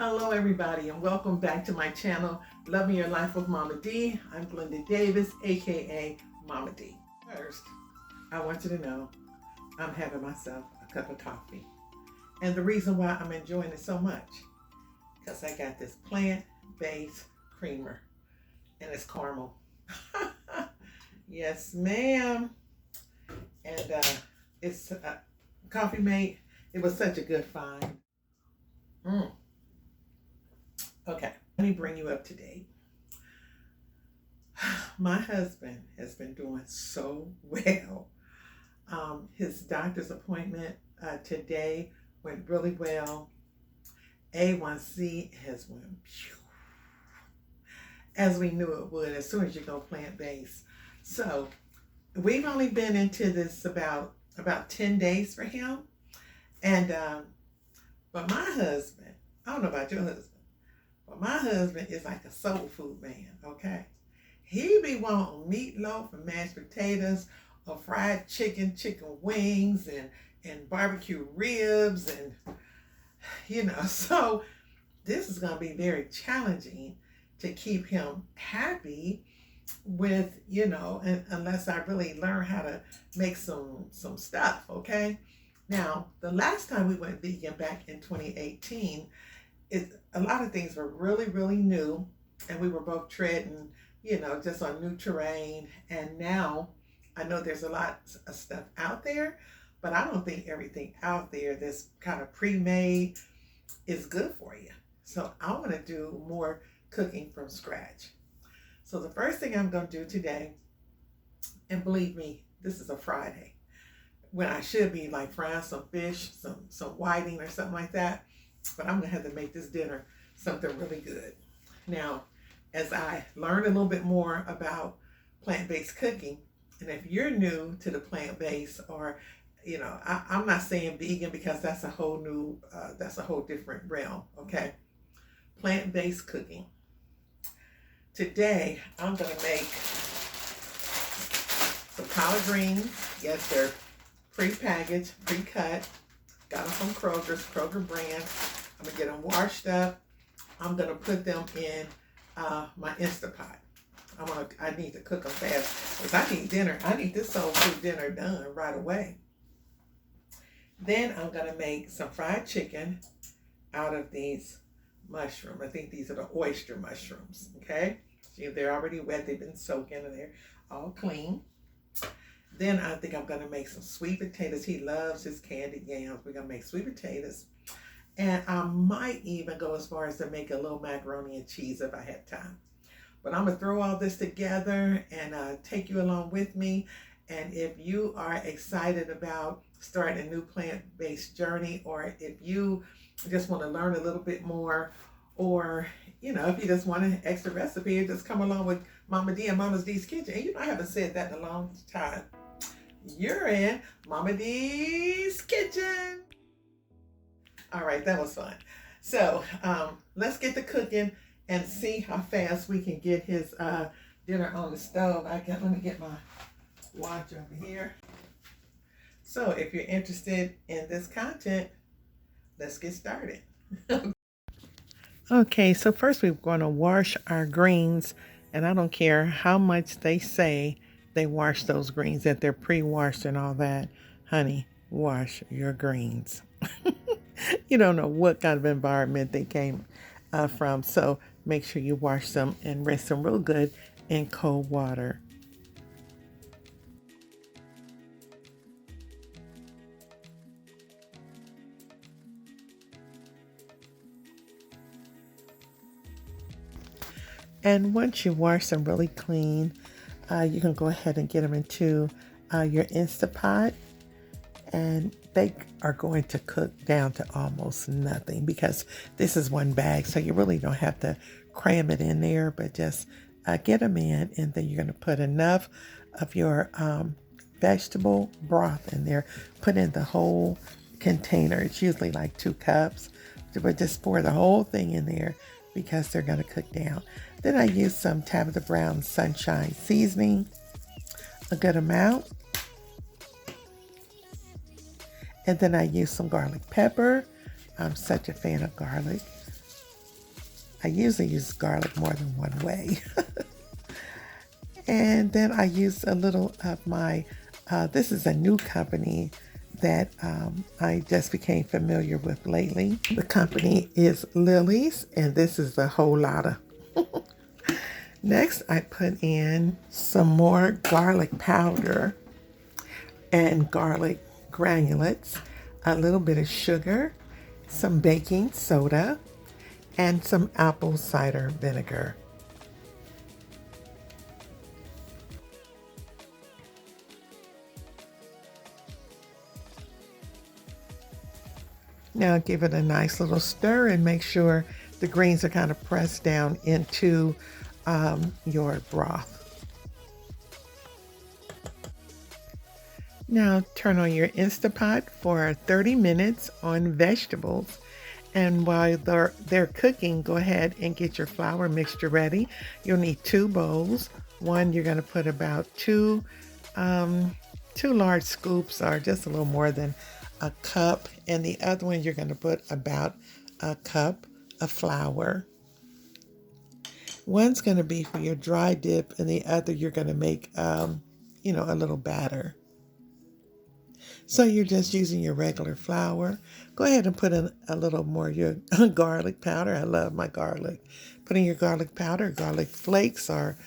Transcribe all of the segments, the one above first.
Hello everybody and welcome back to my channel, Loving Your Life with Mama D. I'm Glenda Davis, aka Mama D. First, I want you to know I'm having myself a cup of coffee. And the reason why I'm enjoying it so much, because I got this plant-based creamer and it's caramel. Yes, ma'am. And it's Coffee Mate. It was such a good find. Okay, let me bring you up to date. My husband has been doing so well. His doctor's appointment today went really well. A1C has went as we knew it would as soon as you go plant-based. So we've only been into this about 10 days for him. And but my husband, I don't know about your husband, but my husband is like a soul food man, okay? He be wanting meatloaf and mashed potatoes or fried chicken wings and barbecue ribs and, so this is going to be very challenging to keep him happy with, unless I really learn how to make some stuff, okay? Now, the last time we went vegan back in 2018, a lot of things were really, really new, and we were both treading, just on new terrain. And now I know there's a lot of stuff out there, but I don't think everything out there that's kind of pre-made is good for you. So I want to do more cooking from scratch. So the first thing I'm going to do today, and believe me, this is a Friday, when I should be like frying some fish, some whiting or something like that. But I'm gonna have to make this dinner something really good. Now, as I learn a little bit more about plant-based cooking, and if you're new to the plant-based, or I'm not saying vegan because that's a whole different realm, okay? Plant-based cooking. Today, I'm gonna make some collard greens. Yes, they're pre-packaged, pre-cut. Got them from Kroger brand. I'm gonna get them washed up. I'm gonna put them in my Instapot. I need to cook them fast because I need dinner. I need this soul food dinner done right away. Then I'm gonna make some fried chicken out of these mushrooms. I think these are the oyster mushrooms. Okay, see, they're already wet. They've been soaking and they're all clean. Then I think I'm going to make some sweet potatoes. He loves his candied yams. We're going to make sweet potatoes. And I might even go as far as to make a little macaroni and cheese if I have time. But I'm going to throw all this together and take you along with me. And if you are excited about starting a new plant-based journey, or if you just want to learn a little bit more, or if you just want an extra recipe, just come along with Mama D and Mama's D's Kitchen. And I haven't said that in a long time. You're in Mama D's Kitchen. All right, that was fun. So let's get to cooking and see how fast we can get his dinner on the stove. Let me get my watch over here. So if you're interested in this content, let's get started. Okay, so first we're going to wash our greens, and I don't care how much they say they wash those greens, that they're pre-washed and all that. Honey, wash your greens. You don't know what kind of environment they came from, so make sure you wash them and rinse them real good in cold water. And once you wash them really clean, you can go ahead and get them into your Instapot, and they are going to cook down to almost nothing because this is one bag, so you really don't have to cram it in there, but just get them in, and then you're going to put enough of your vegetable broth in there. Put in the whole container. It's usually like 2 cups, but just pour the whole thing in there because they're going to cook down. Then I use some Tabitha Brown Sunshine seasoning, a good amount. And then I use some garlic pepper. I'm such a fan of garlic. I usually use garlic more than one way. And then I use a little of my, this is a new company that I just became familiar with lately. The company is Lily's, and this is a whole lot of. Next, I put in some more garlic powder and garlic granulates, a little bit of sugar, some baking soda, and some apple cider vinegar. Now give it a nice little stir and make sure the greens are kind of pressed down into your broth. Now turn on your Instapot for 30 minutes on vegetables. And while they're cooking, go ahead and get your flour mixture ready. You'll need 2 bowls. One, you're going to put about two large scoops, or just a little more than a cup. And the other one, you're going to put about a cup of flour. One's going to be for your dry dip, and the other you're going to make, a little batter. So you're just using your regular flour. Go ahead and put in a little more of your garlic powder. I love my garlic. Put in your garlic powder, garlic flakes, or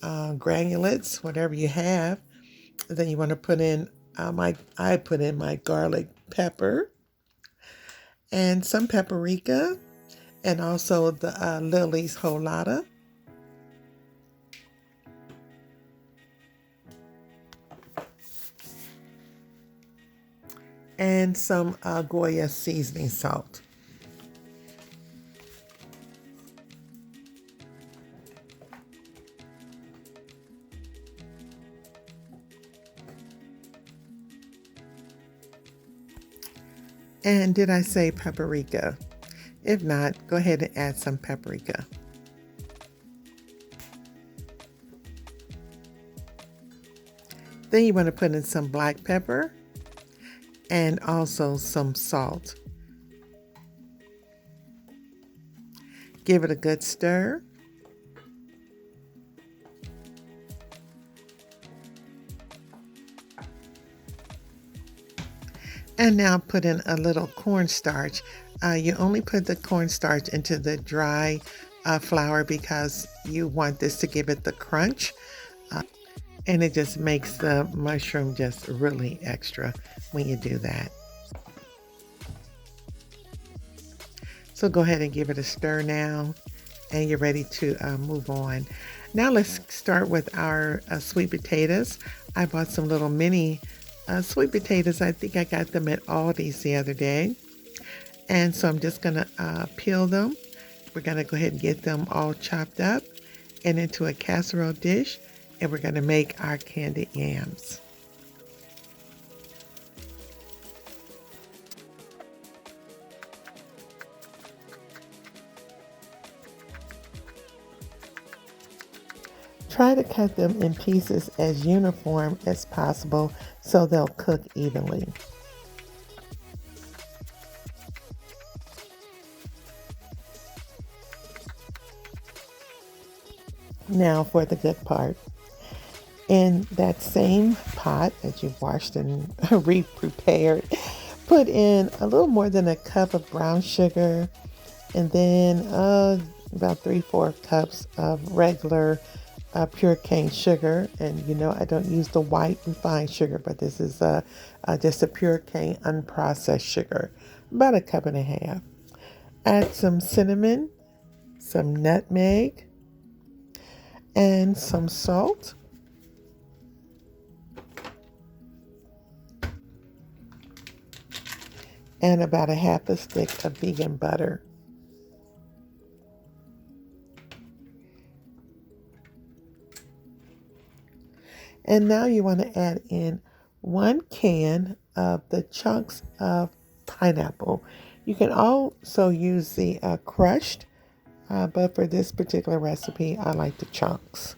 granulates, whatever you have. And then you want to put in I put in my garlic pepper and some paprika, and also the Lily's Holata. And some Goya seasoning salt. And did I say paprika? If not, go ahead and add some paprika. Then you want to put in some black pepper and also some salt. Give it a good stir. And now put in a little cornstarch. You only put the cornstarch into the dry flour because you want this to give it the crunch. And it just makes the mushroom just really extra when you do that. So go ahead and give it a stir now, and you're ready to move on. Now let's start with our sweet potatoes. I bought some little mini sweet potatoes. I think I got them at Aldi's the other day. And so I'm just gonna peel them. We're gonna go ahead and get them all chopped up and into a casserole dish. And we're going to make our candied yams. Try to cut them in pieces as uniform as possible so they'll cook evenly. Now for the good part. In that same pot that you've washed and re-prepared, put in a little more than a cup of brown sugar, and then about 3/4 cups of regular pure cane sugar. And I don't use the white refined sugar, but this is just a pure cane unprocessed sugar, about a cup and a half. Add some cinnamon, some nutmeg, and some salt. And about a half a stick of vegan butter. And now you want to add in 1 can of the chunks of pineapple. You can also use the crushed, but for this particular recipe, I like the chunks.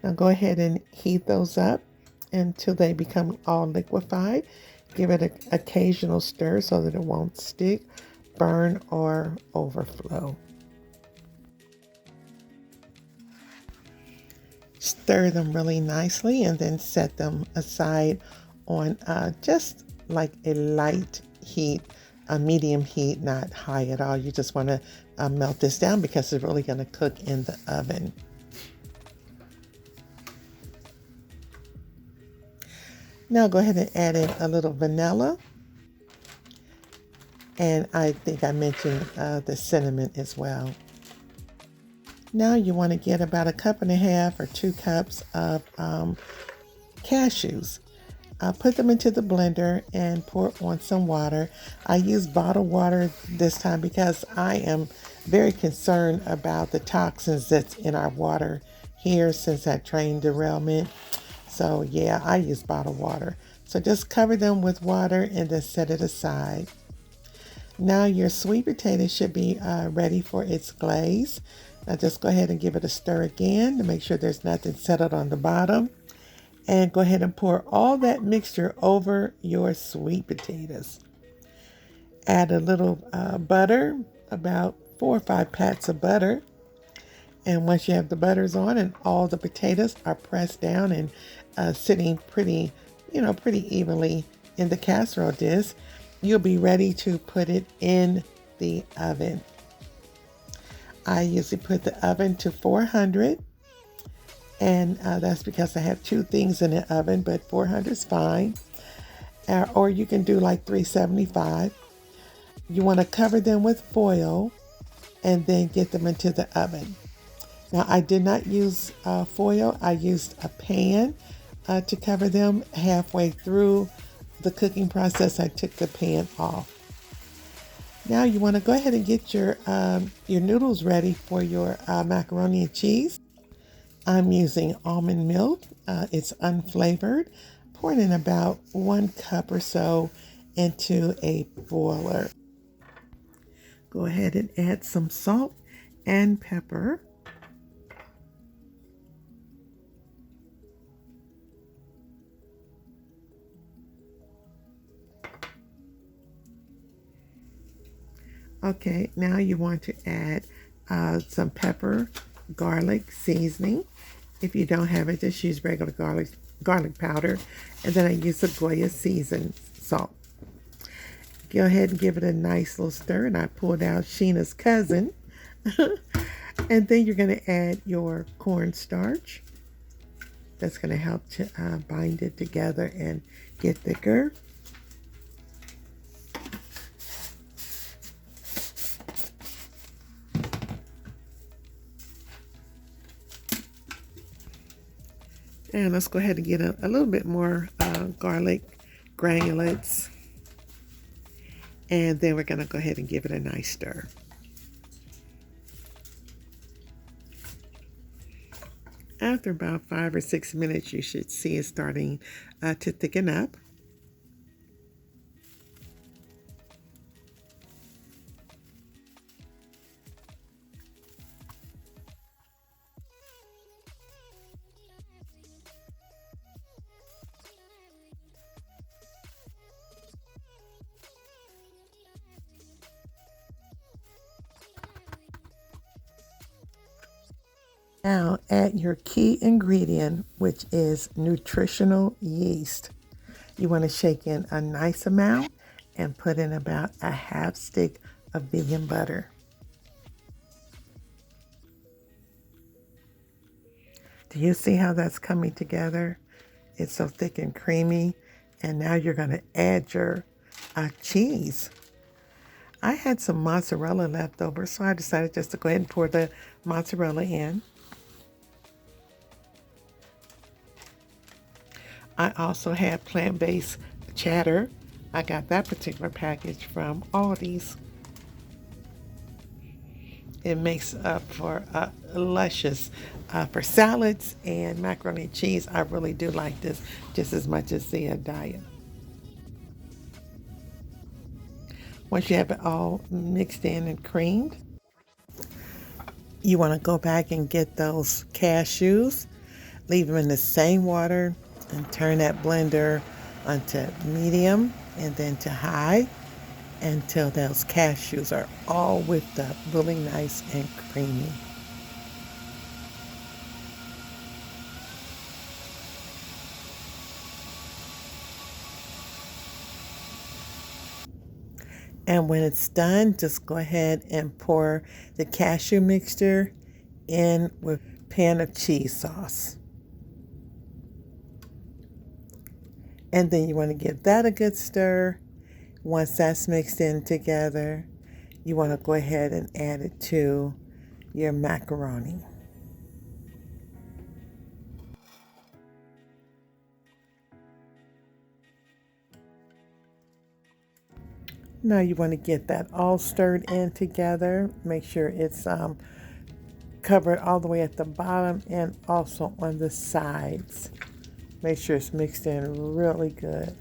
Now go ahead and heat those up until they become all liquefied. Give it an occasional stir so that it won't stick. burn or overflow. Stir them really nicely and then set them aside on just like a light heat, a medium heat, not high at all. You just want to melt this down because it's really going to cook in the oven. Now go ahead and add in a little vanilla. And I think I mentioned the cinnamon as well. Now you want to get about 1.5 cups or 2 cups of cashews. Put them into the blender and pour on some water. I use bottled water this time because I am very concerned about the toxins that's in our water here since that train derailment. So yeah, I use bottled water. So just cover them with water and then set it aside. Now your sweet potato should be ready for its glaze. Now just go ahead and give it a stir again to make sure there's nothing settled on the bottom. And go ahead and pour all that mixture over your sweet potatoes. Add a little butter, about 4 or 5 pats of butter. And once you have the butters on and all the potatoes are pressed down and sitting pretty evenly in the casserole dish, you'll be ready to put it in the oven. I usually put the oven to 400, and that's because I have 2 things in the oven, but 400 is fine. Or you can do like 375. You want to cover them with foil and then get them into the oven. Now I did not use foil. I used a pan to cover them. Halfway through the cooking process, I took the pan off. Now you want to go ahead and get your noodles ready for your macaroni and cheese. I'm using almond milk. It's unflavored. Pouring in about 1 cup or so into a boiler. Go ahead and add some salt and pepper. Okay, now you want to add some pepper, garlic seasoning. If you don't have it, just use regular garlic powder. And then I use the Goya seasoned salt. Go ahead and give it a nice little stir. And I pulled out Sheena's cousin. And then you're going to add your cornstarch. That's going to help to bind it together and get thicker. And let's go ahead and get a little bit more garlic granulates. And then we're going to go ahead and give it a nice stir. After about 5 or 6 minutes, you should see it starting to thicken up. Now add your key ingredient, which is nutritional yeast. You want to shake in a nice amount and put in about a half stick of vegan butter. Do you see how that's coming together? It's so thick and creamy. And now you're going to add your cheese. I had some mozzarella left over, so I decided just to go ahead and pour the mozzarella in. I also have plant-based cheddar. I got that particular package from Aldi's. It makes up for luscious for salads and macaroni and cheese. I really do like this just as much as the diet. Once you have it all mixed in and creamed, you want to go back and get those cashews. Leave them in the same water and turn that blender onto medium and then to high. until those cashews are all whipped up really nice and creamy. And when it's done, just go ahead and pour the cashew mixture in with a pan of cheese sauce. And then you want to give that a good stir. Once that's mixed in together, you want to go ahead and add it to your macaroni. Now you want to get that all stirred in together. Make sure it's covered all the way at the bottom and also on the sides. Make sure it's mixed in really good.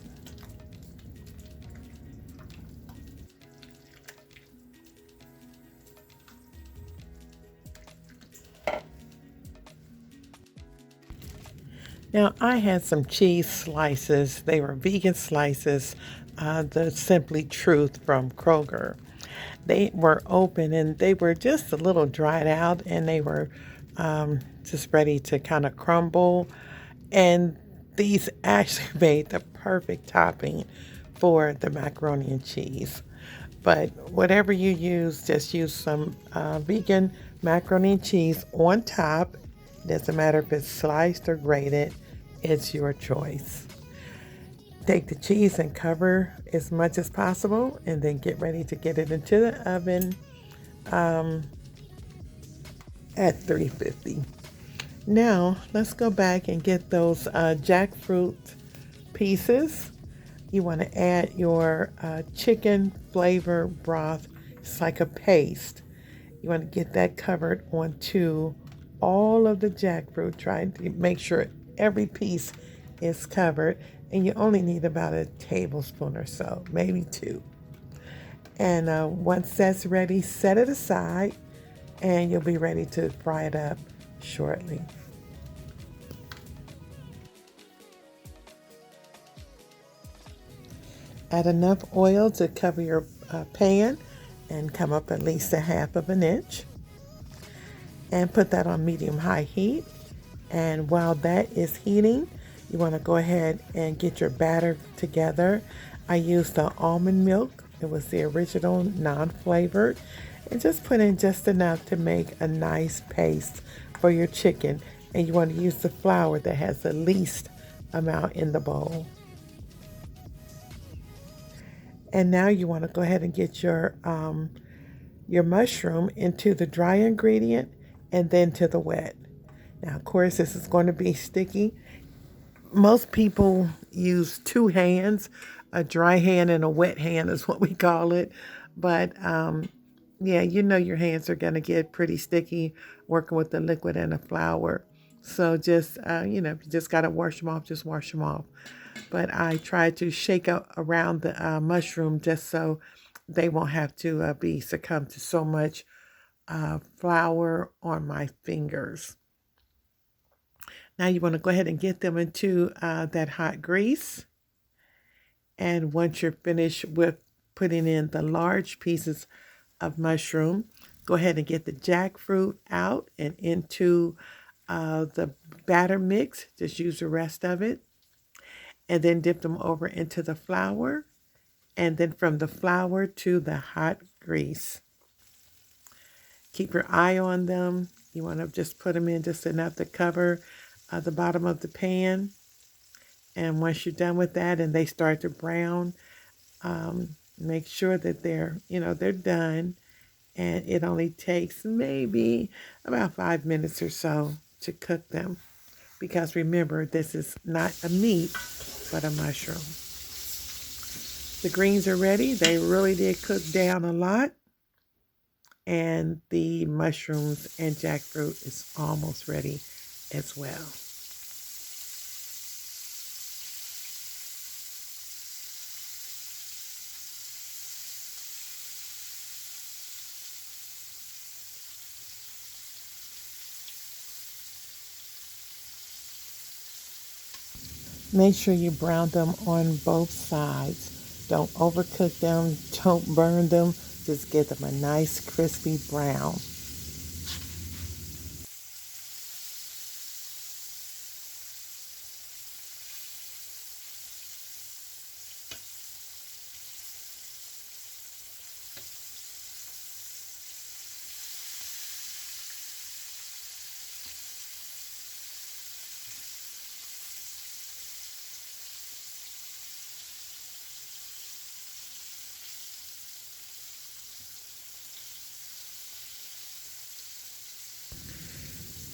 Now I had some cheese slices. They were vegan slices, the Simply Truth from Kroger. They were open and they were just a little dried out and they were just ready to kind of crumble. And these actually made the perfect topping for the macaroni and cheese. But whatever you use, just use some vegan macaroni and cheese on top. Doesn't matter if it's sliced or grated, it's your choice. Take the cheese and cover as much as possible and then get ready to get it into the oven at 350. Now let's go back and get those jackfruit pieces. You want to add your chicken flavor broth. It's like a paste. You want to get that covered onto all of the jackfruit. Try to make sure every piece is covered. And you only need about a tablespoon or so, maybe two. And once that's ready, set it aside and you'll be ready to fry it up shortly. Add enough oil to cover your pan and come up at least a half of an inch. And put that on medium-high heat. And while that is heating, you want to go ahead and get your batter together. I used the almond milk. It was the original non-flavored. And just put in just enough to make a nice paste for your chicken. And you want to use the flour that has the least amount in the bowl. And now you want to go ahead and get your mushroom into the dry ingredient and then to the wet. Now, of course, this is going to be sticky. Most people use two hands, a dry hand and a wet hand is what we call it. But yeah, you know your hands are going to get pretty sticky working with the liquid and the flour. So just, you just got to wash them off, just wash them off. But I try to shake around the mushroom just so they won't have to be succumb to so much flour on my fingers. Now you want to go ahead and get them into that hot grease. And once you're finished with putting in the large pieces of mushroom, go ahead and get the jackfruit out and into the batter mix. Just use the rest of it. And then dip them over into the flour. And then from the flour to the hot grease. Keep your eye on them. You want to just put them in just enough to cover the bottom of the pan. And once you're done with that and they start to brown, make sure that they're done. And it only takes maybe about 5 minutes or so to cook them. Because remember, this is not a meat, but a mushroom. The greens are ready. They really did cook down a lot. And the mushrooms and jackfruit is almost ready as well. Make sure you brown them on both sides. Don't overcook them. Don't burn them. Just get them a nice crispy brown.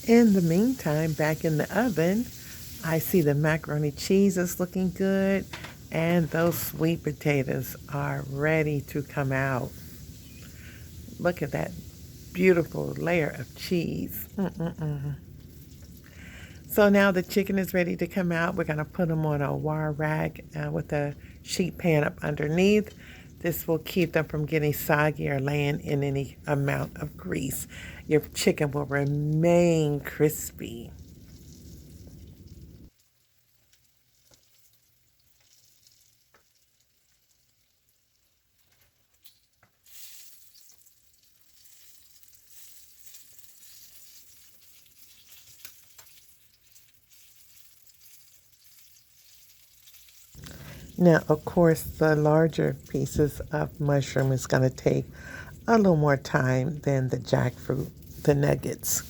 In the meantime, back in the oven, I see the macaroni cheese is looking good and those sweet potatoes are ready to come out. Look at that beautiful layer of cheese. So now the chicken is ready to come out. We're going to put them on a wire rack with a sheet pan up underneath. This will keep them from getting soggy or laying in any amount of grease. Your chicken will remain crispy. Now, of course, the larger pieces of mushroom is going to take a little more time than the jackfruit, the nuggets.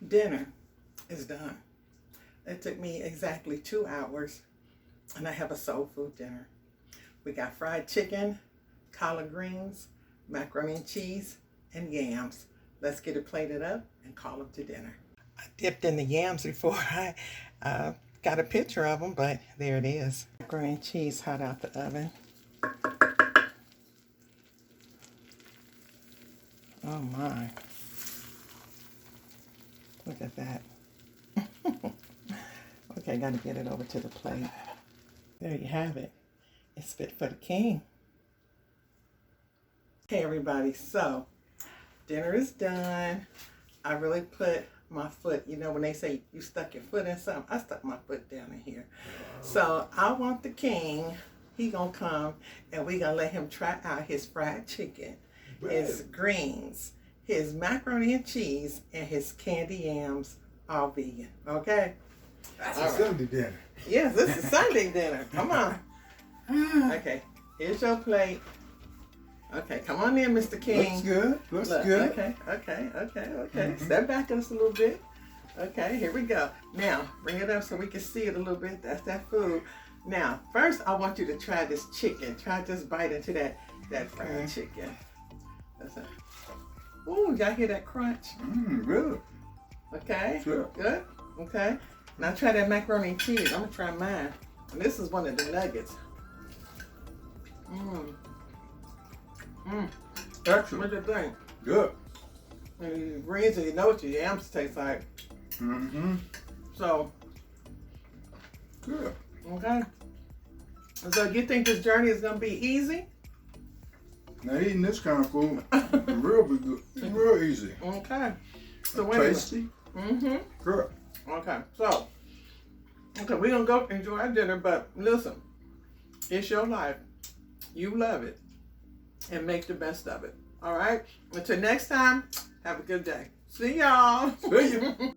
Dinner is done. It took me exactly 2 hours, and I have a soul food dinner. We got fried chicken, collard greens, macaroni and cheese, and yams. Let's get it plated up and call them to dinner. I dipped in the yams before I got a picture of them, but there it is. Macaroni and cheese hot out the oven. Oh my. Look at that. Okay, got to get it over to the plate. There you have it. It's fit for the king. Hey everybody, so dinner is done. I really put my foot, you know when they say you stuck your foot in something, I stuck my foot down in here. So I want the king, he gonna come and we gonna let him try out his fried chicken, his greens, his macaroni and cheese, and his candy yams, all vegan, okay? That's a Sunday dinner. Yes, this is Sunday dinner. Come on. Okay, here's your plate. Okay, come on in, Mr. King. Looks good. Looks Look, good. Okay. Step back just a little bit. Okay, here we go. Now, bring it up so we can see it a little bit. That's that food. Now, first, I want you to try this chicken. Try just bite into that fried chicken. That's it. Ooh, y'all hear that crunch? Good. Okay. Sure. Good. Okay. Now try that macaroni and cheese. I'm gonna try mine. And this is one of the nuggets. Excellent. What do you think? Good. And you greens and you know what your yams taste like. So, Good. okay. So you think this journey is gonna be easy? Now eating this kind of food, real be good. Real easy. Okay. So wait a minute. Tasty. Good. Okay. So, we're gonna go enjoy our dinner, but listen, it's your life. You love it. And make the best of it. All right? Until next time, have a good day. See y'all. See you.